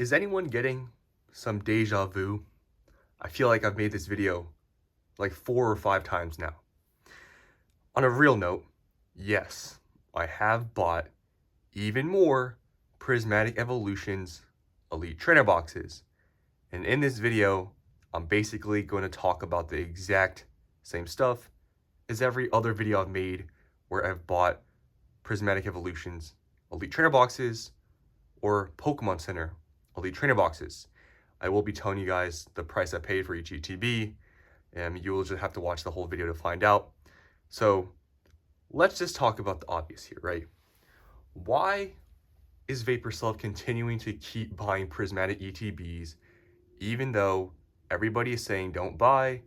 Is anyone getting some deja vu? I feel like I've made this video like 4 or 5 times now. On a real note, yes, I have bought even more Prismatic Evolutions Elite Trainer boxes. And in this video, I'm basically going to talk about the exact same stuff as every other video I've made where I've bought Prismatic Evolutions Elite Trainer boxes or Pokemon Center Elite Trainer boxes. I will be telling you guys the price I paid for each ETB, and you will just have to watch the whole video to find out. So let's just talk about the obvious here, right? Why is VaporSelf continuing to keep buying Prismatic ETBs even though everybody is saying don't buy,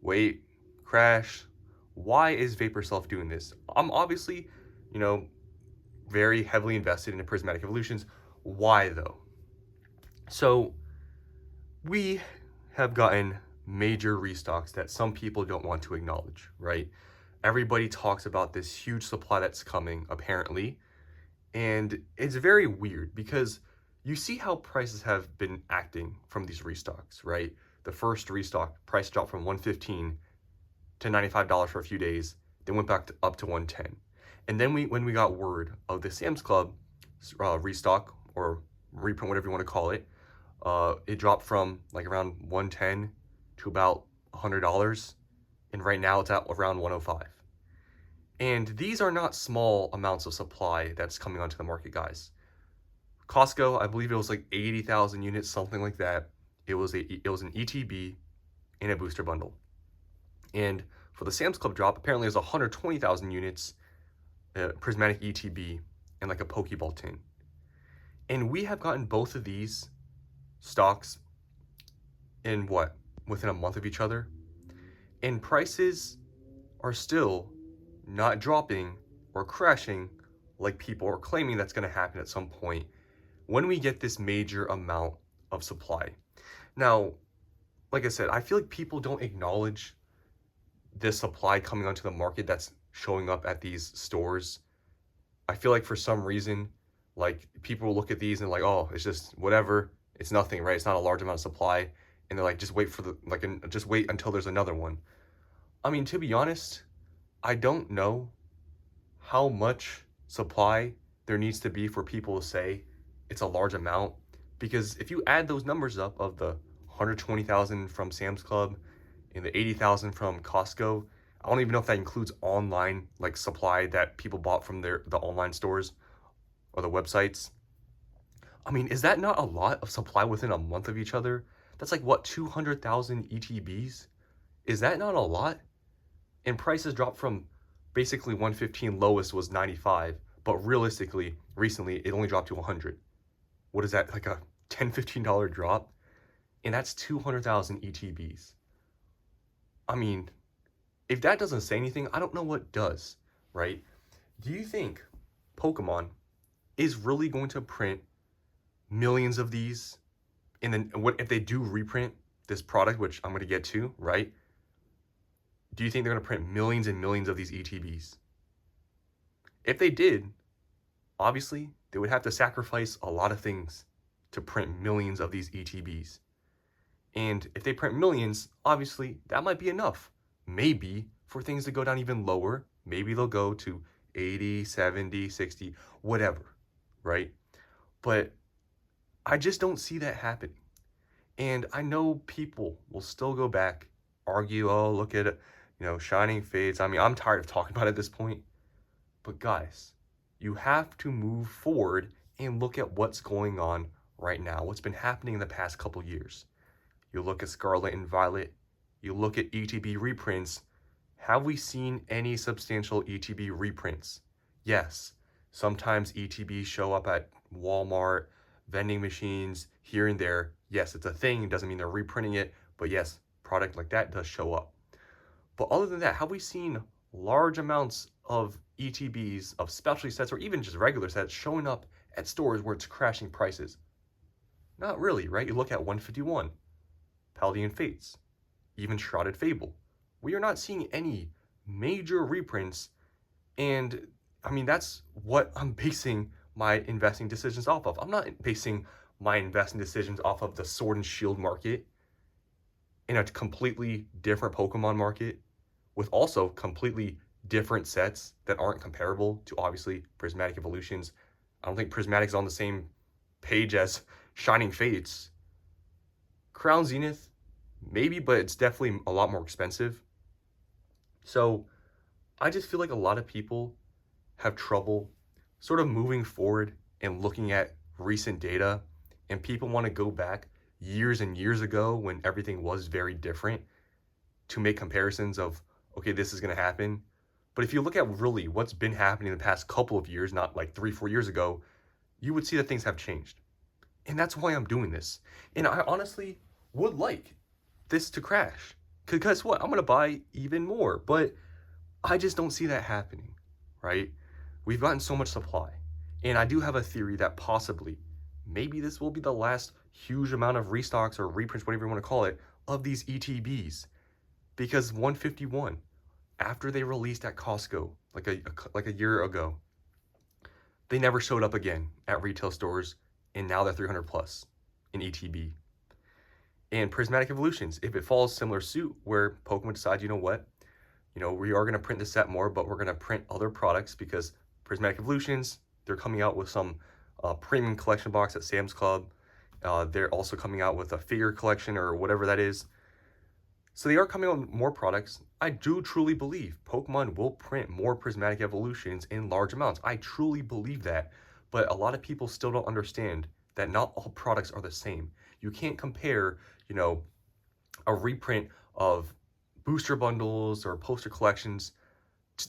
wait, crash? Why is VaporSelf doing this? I'm obviously, very heavily invested in the Prismatic Evolutions. Why though? So we have gotten major restocks that some people don't want to acknowledge, right? Everybody talks about this huge supply that's coming, apparently, and it's very weird because you see how prices have been acting from these restocks, right? The first restock price dropped from $115 to $95 for a few days, then went back up to $110. And then when we got word of the Sam's Club restock or reprint, whatever you want to call it, it dropped from like around $110 to about $100, and right now it's at around $105. And these are not small amounts of supply that's coming onto the market, guys. Costco, I believe it was like 80,000 units, something like that. It was an ETB in a booster bundle. And for the Sam's Club drop, apparently it was 120,000 units, Prismatic ETB, and like a Pokeball tin. And we have gotten both of these stocks in within a month of each other, and prices are still not dropping or crashing like people are claiming that's going to happen at some point when we get this major amount of supply. Now, like I said, I feel like people don't acknowledge this supply coming onto the market that's showing up at these stores. I feel like for some reason, like people will look at these and like, oh, it's just whatever, it's nothing, right? It's not a large amount of supply, and they're like, just wait for just wait until there's another one. I mean, to be honest, I don't know how much supply there needs to be for people to say it's a large amount, because if you add those numbers up of the 120,000 from Sam's Club and the 80,000 from Costco, I don't even know if that includes online like supply that people bought from the online stores or the websites. I mean, is that not a lot of supply within a month of each other? That's like what, 200,000 ETBs? Is that not a lot? And prices dropped from basically 115, lowest was 95, but realistically, recently it only dropped to 100. What is that, like a $10-15 drop? And that's 200,000 ETBs. I mean, if that doesn't say anything, I don't know what does, right? Do you think Pokemon is really going to print millions of these? And then what if they do reprint this product, which I'm going to get to, right? Do you think they're going to print millions and millions of these ETBs? If they did, obviously, they would have to sacrifice a lot of things to print millions of these ETBs. And if they print millions, obviously, that might be enough. Maybe for things to go down even lower, maybe they'll go to 80, 70, 60, whatever, right? But I just don't see that happening. And I know people will still go back, argue, oh, look at it, shining fates. I mean, I'm tired of talking about it at this point. But guys, you have to move forward and look at what's going on right now, what's been happening in the past couple years. You look at Scarlet and Violet, you look at ETB reprints. Have we seen any substantial ETB reprints? Yes, sometimes ETBs show up at Walmart, vending machines, here and there. Yes, it's a thing, it doesn't mean they're reprinting it, but yes, product like that does show up. But other than that, have we seen large amounts of ETBs, of specialty sets, or even just regular sets showing up at stores where it's crashing prices? Not really, right? You look at 151, Paldean Fates, even Shrouded Fable. We are not seeing any major reprints, and I mean, that's what I'm basing my investing decisions off of. I'm not basing my investment decisions off of the Sword and Shield market in a completely different Pokemon market with also completely different sets that aren't comparable to obviously Prismatic Evolutions. I don't think Prismatic's on the same page as Shining Fates. Crown Zenith, maybe, but it's definitely a lot more expensive. So I just feel like a lot of people have trouble sort of moving forward and looking at recent data, and people want to go back years and years ago when everything was very different to make comparisons of, okay, this is going to happen. But if you look at really what's been happening in the past couple of years, not like 3-4 years ago, you would see that things have changed. And that's why I'm doing this. And I honestly would like this to crash. Because guess what? I'm going to buy even more. But I just don't see that happening, right? We've gotten so much supply. And I do have a theory that possibly, maybe this will be the last huge amount of restocks or reprints, whatever you want to call it, of these ETBs. Because 151, after they released at Costco like a year ago, they never showed up again at retail stores, and now they're 300 plus in ETB. And Prismatic Evolutions, if it follows similar suit where Pokemon decides, you know what, we are going to print the set more, but we're going to print other products because Prismatic Evolutions, they're coming out with some premium collection box at Sam's Club. They're also coming out with a figure collection or whatever that is. So they are coming out with more products. I do truly believe Pokemon will print more Prismatic Evolutions in large amounts. I truly believe that. But a lot of people still don't understand that not all products are the same. You can't compare, a reprint of booster bundles or poster collections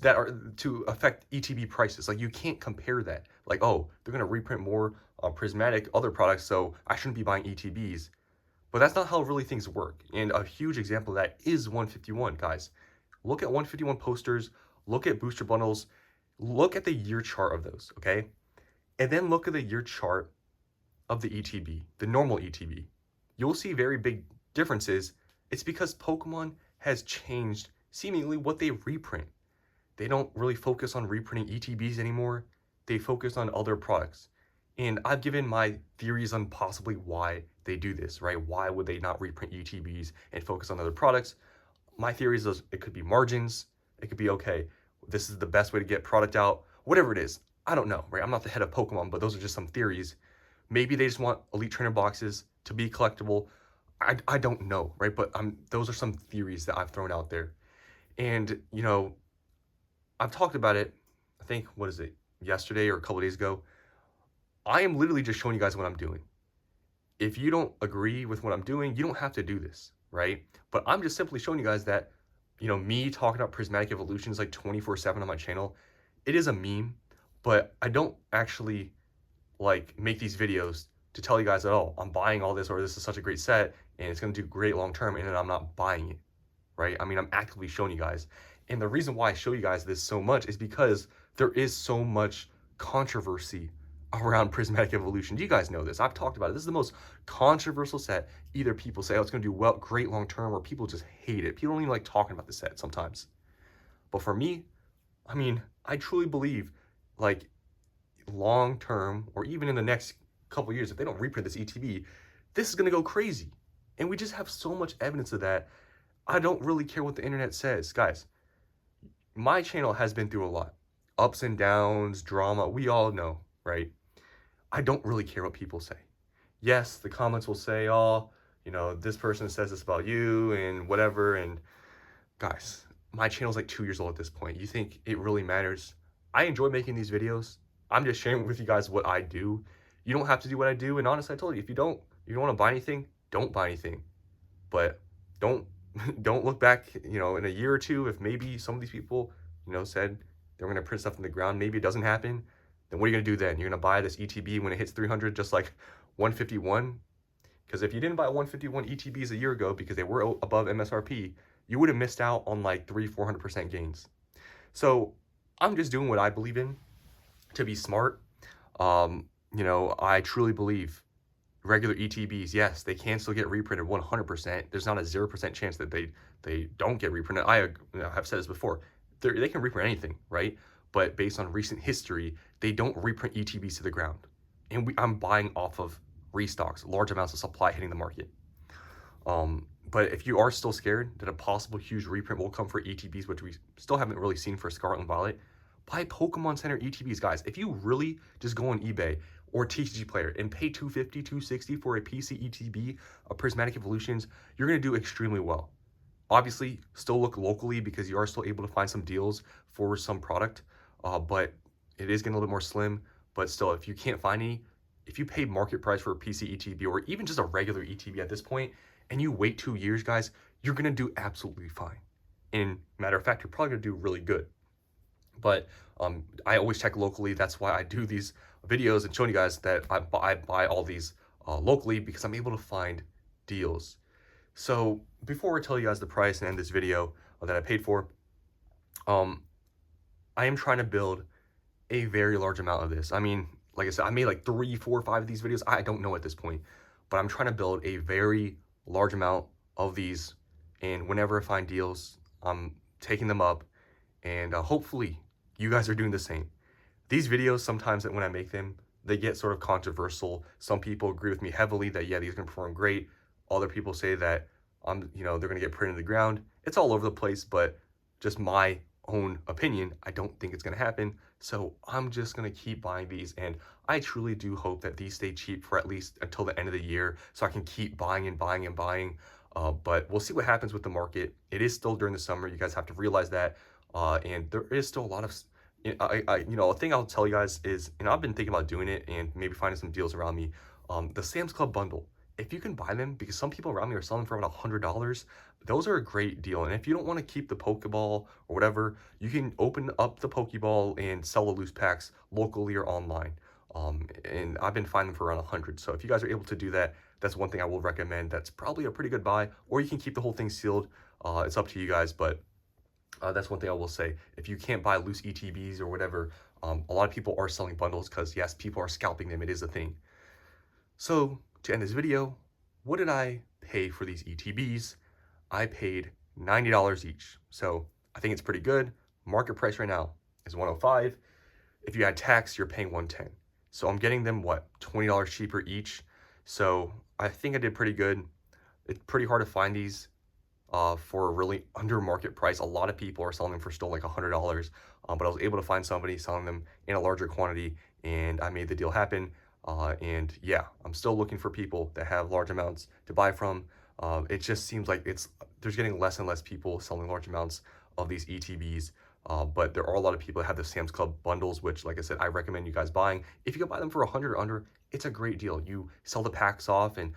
that are to affect ETB prices. Like, you can't compare that. Like, oh, they're going to reprint more Prismatic other products, so I shouldn't be buying ETBs. But that's not how really things work. And a huge example of that is 151, guys. Look at 151 posters, look at booster bundles, look at the year chart of those, okay? And then look at the year chart of the ETB, the normal ETB. You'll see very big differences. It's because Pokemon has changed seemingly what they reprint. They don't really focus on reprinting ETBs anymore. They focus on other products. And I've given my theories on possibly why they do this, right? Why would they not reprint ETBs and focus on other products? My theory is it could be margins. It could be, okay, this is the best way to get product out. Whatever it is, I don't know, right? I'm not the head of Pokemon, but those are just some theories. Maybe they just want Elite Trainer boxes to be collectible. I don't know, right? But those are some theories that I've thrown out there. And, I've talked about it, I think, yesterday or a couple days ago. I am literally just showing you guys what I'm doing. If you don't agree with what I'm doing, you don't have to do this, right? But I'm just simply showing you guys that, me talking about Prismatic Evolutions like 24/7 on my channel, it is a meme, but I don't actually like make these videos to tell you guys that, oh, I'm buying all this, or this is such a great set and it's going to do great long term, and then I'm not buying it, right? I mean, I'm actively showing you guys. And the reason why I show you guys this so much is because there is so much controversy around Prismatic Evolution. You guys know this. I've talked about it. This is the most controversial set. Either people say, oh, it's going to do great long term, or people just hate it. People don't even like talking about the set sometimes. But for me, I mean, I truly believe, like, long term, or even in the next couple years, if they don't reprint this ETB, this is going to go crazy. And we just have so much evidence of that. I don't really care what the internet says. Guys, my channel has been through a lot. Ups and downs, drama, we all know, right? I don't really care what people say. Yes, the comments will say, oh, this person says this about you and whatever. And guys, my channel's like 2 years old at this point. You think it really matters? I enjoy making these videos. I'm just sharing with you guys what I do. You don't have to do what I do. And honestly, I told you, if you don't want to buy anything, don't buy anything. But don't look back, in a year or two, if maybe some of these people, said they're going to print stuff in the ground, maybe it doesn't happen, then what are you going to do then? You're going to buy this ETB when it hits 300, just like 151? Because if you didn't buy 151 ETBs a year ago because they were above MSRP, you would have missed out on like 300-400% gains. So I'm just doing what I believe in to be smart. I truly believe regular ETBs, yes, they can still get reprinted 100%. There's not a 0% chance that they don't get reprinted. I have said this before. They can reprint anything, right? But based on recent history, they don't reprint ETBs to the ground. And I'm buying off of restocks, large amounts of supply hitting the market. But if you are still scared that a possible huge reprint will come for ETBs, which we still haven't really seen for Scarlet and Violet, buy Pokemon Center ETBs, guys. If you really just go on eBay or TCG Player and pay $250, $260 for a PC ETB of Prismatic Evolutions, you're going to do extremely well. Obviously, still look locally because you are still able to find some deals for some product, but it is getting a little bit more slim. But still, if you can't find any, if you pay market price for a PC ETB or even just a regular ETB at this point, and you wait 2 years, guys, you're going to do absolutely fine. And matter of fact, you're probably going to do really good. But I always check locally. That's why I do these videos and showing you guys that I buy all these locally, because I'm able to find deals. So before I tell you guys the price and end this video that I paid for, I am trying to build a very large amount of this. I mean, like I said, I made like 3, 4, 5 of these videos. I don't know at this point, but I'm trying to build a very large amount of these. And whenever I find deals, I'm taking them up, and hopefully you guys are doing the same. These videos, sometimes when I make them, they get sort of controversial. Some people agree with me heavily that, yeah, these are gonna perform great. Other people say that, they're gonna get printed in the ground. It's all over the place, but just my own opinion, I don't think it's gonna happen. So I'm just gonna keep buying these, and I truly do hope that these stay cheap for at least until the end of the year, so I can keep buying and buying and buying. But we'll see what happens with the market. It is still during the summer. You guys have to realize that, and there is still a lot of, a thing I'll tell you guys is, and I've been thinking about doing it and maybe finding some deals around me. The Sam's Club bundle. If you can buy them, because some people around me are selling for about $100, those are a great deal. And if you don't want to keep the Pokeball or whatever, you can open up the Pokeball and sell the loose packs locally or online. And I've been finding them for around 100. So if you guys are able to do that, that's one thing I will recommend. That's probably a pretty good buy. Or you can keep the whole thing sealed. It's up to you guys, but that's one thing I will say. If you can't buy loose ETBs or whatever, a lot of people are selling bundles because, yes, people are scalping them. It is a thing. So to end this video, what did I pay for these ETBs? I paid $90 each. So I think it's pretty good. Market price right now is $105. If you add tax, you're paying $110. So I'm getting them, what, $20 cheaper each. So I think I did pretty good. It's pretty hard to find these for a really under market price. A lot of people are selling them for still like $100. But I was able to find somebody selling them in a larger quantity, and I made the deal happen. And yeah, I'm still looking for people that have large amounts to buy from. It just seems like there's getting less and less people selling large amounts of these ETBs. But there are a lot of people that have the Sam's Club bundles, which, like I said, I recommend you guys buying. If you can buy them for 100 or under, it's a great deal. You sell the packs off, and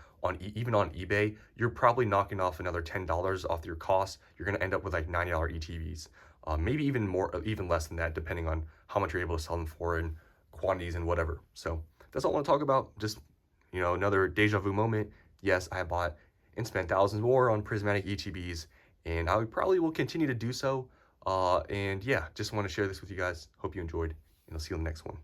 even on eBay, you're probably knocking off another $10 off your costs. You're going to end up with like $90 ETBs. Maybe even more, even less than that, depending on how much you're able to sell them for and quantities and whatever. So that's all I want to talk about. Just, another deja vu moment. Yes, I bought and spent thousands more on Prismatic ETBs, and I probably will continue to do so. And yeah, just want to share this with you guys. Hope you enjoyed, and I'll see you in the next one.